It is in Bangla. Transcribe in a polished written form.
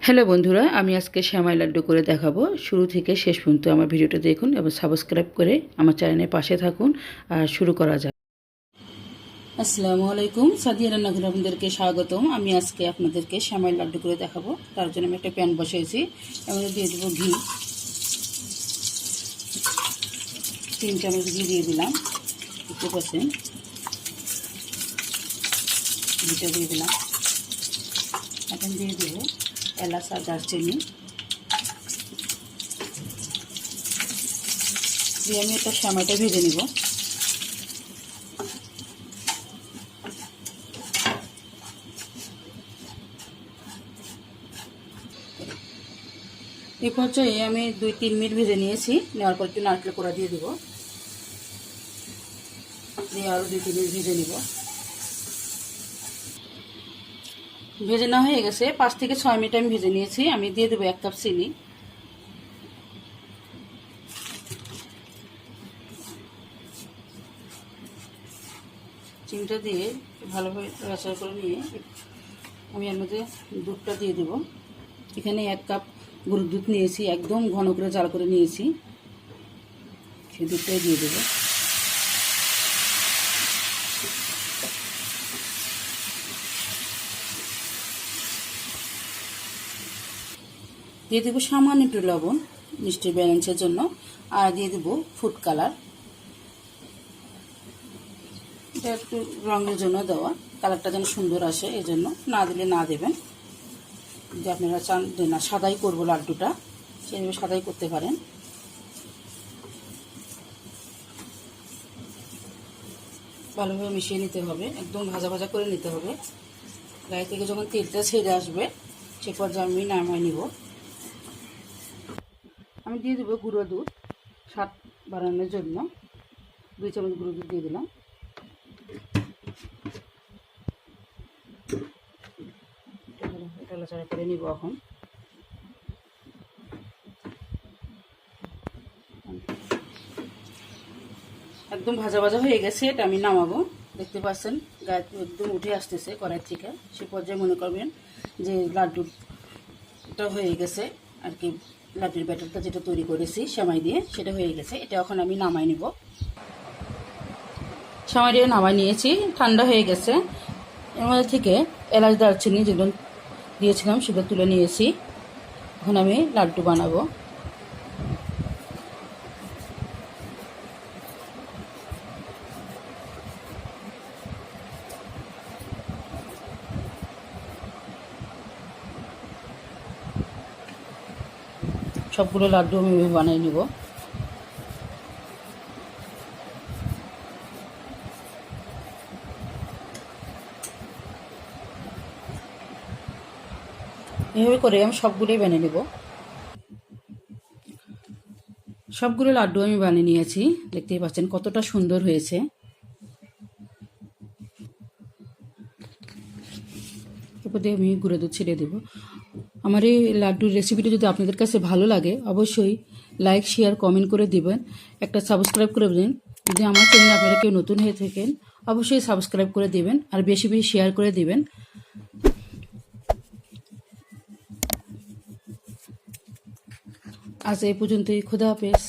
হ্যালো বন্ধুরা, আমি আজকে সেমাই লাড্ডু করে দেখাবো। শুরু থেকে শেষ পর্যন্ত আমার ভিডিওটা দেখুন এবং সাবস্ক্রাইব করে আমার চ্যানেলের পাশে থাকুন। আর শুরু করা যাক। আসসালামু আলাইকুম, সাদিয়া রান্নাঘরে আপনাদেরকে স্বাগতম। আমি আজকে আপনাদেরকে সেমাই লাড্ডু করে দেখাবো। তার জন্য আমি একটা প্যান বসিয়েছি, এর দিয়ে দেবো ঘি। 3 চামচ ঘি দিয়ে দিলাম, 50%। ঘিটা দিয়ে দিলাম। এখন দিয়ে দেবো এলাচ আর দারচিনি। দিয়ে আমি একটা সেমাইটা ভেজে নিব। এই পর্যায়ে আমি 2-3 মিনিট ভেজে নিয়েছি। নেওয়ার পর একটু নারকেল কোড়া দিয়ে দেবো, দিয়ে আরও 2-3 মিনিট ভেজে নিব। ভেজে নেওয়া হয়ে গেছে। 5 থেকে 6 মিনিট আমি ভেজে নিয়েছি। আমি দিয়ে দেবো 1 কাপ চিনি। চিনিটা দিয়ে ভালোভাবে নাড়াচাড়া করে নিয়ে আমি এর মধ্যে দুধটা দিয়ে দেবো। এখানে 1 কাপ গরুর দুধ নিয়েছি, একদম ঘন করে জাল করে নিয়েছি। সেই দুধটাই দিয়ে দেবো। দিয়ে দেবো সামান্য একটু লবণ মিষ্টির ব্যালেন্সের জন্য, আর দিয়ে দেবো ফুড কালার। এটা একটু রঙের জন্য দেওয়া, কালারটা যেন সুন্দর আসে, এই জন্য। না দিলে না দেবেন। যদি আপনারা চান যে না সাদাই করবো লাড্ডুটা, সেইভাবে সাদাই করতে পারেন। ভালোভাবে মিশিয়ে নিতে হবে, একদম ভাজা ভাজা করে নিতে হবে। গায়ে থেকে যখন তেলটা ছেড়ে আসবে সে পর্যায়ে আমি নামাই নিব। আমি দিয়ে দেবো গুঁড়ো দুধ, স্বাদ বাড়ানোর জন্য 2 চামচ গুঁড়ো দুধ দিয়ে দিলাম। এটা নাড়াচাড়া করে নিব। এখন একদম ভাজা ভাজা হয়ে গেছে, এটা আমি নামাবো। দেখতে পাচ্ছেন গায়ে একদম উঠে আসতেছে কড়াই থেকে। সে পর্যায়ে মনে করবেন যে লাড্ডুটা হয়ে গেছে আর কি। লাড্ডুর ব্যাটারটা যেটা তৈরি করেছি সেমাই দিয়ে, সেটা হয়ে গেছে। এটা এখন আমি নামাই নিব। সেমাই দিয়ে নামাই নিয়েছি, ঠান্ডা হয়ে গেছে। এর মধ্যে থেকে এলাচ দারচিনি যেগুলো দিয়েছিলাম সেটা তুলে নিয়েছি। এখন আমি লাড্ডু বানাবো। সবগুলো লাড্ডু আমি বানিয়ে নিব। এভাবে করে আমি সবগুলোই বানিয়ে নেব। সবগুলো লাড্ডু আমি বানিয়ে নিয়েছি। দেখতেই পাচ্ছেন কতটা সুন্দর হয়েছে। এরপর দিয়ে আমি গুঁড়ো দুধ ছিটিয়ে দেবো। আমার এই লাড্ডুর রেসিপিটি যদি আপনাদের কাছে ভালো লাগে অবশ্যই লাইক শেয়ার কমেন্ট করে দিবেন, একটা সাবস্ক্রাইব করে দেবেন। যদি আমার চ্যানেলে আপনারা কেউ নতুন হয়ে থাকেন অবশ্যই সাবস্ক্রাইব করে দিবেন আর বেশি বেশি শেয়ার করে দিবেন। আজ এই পর্যন্তই। খোদা হাফেজ।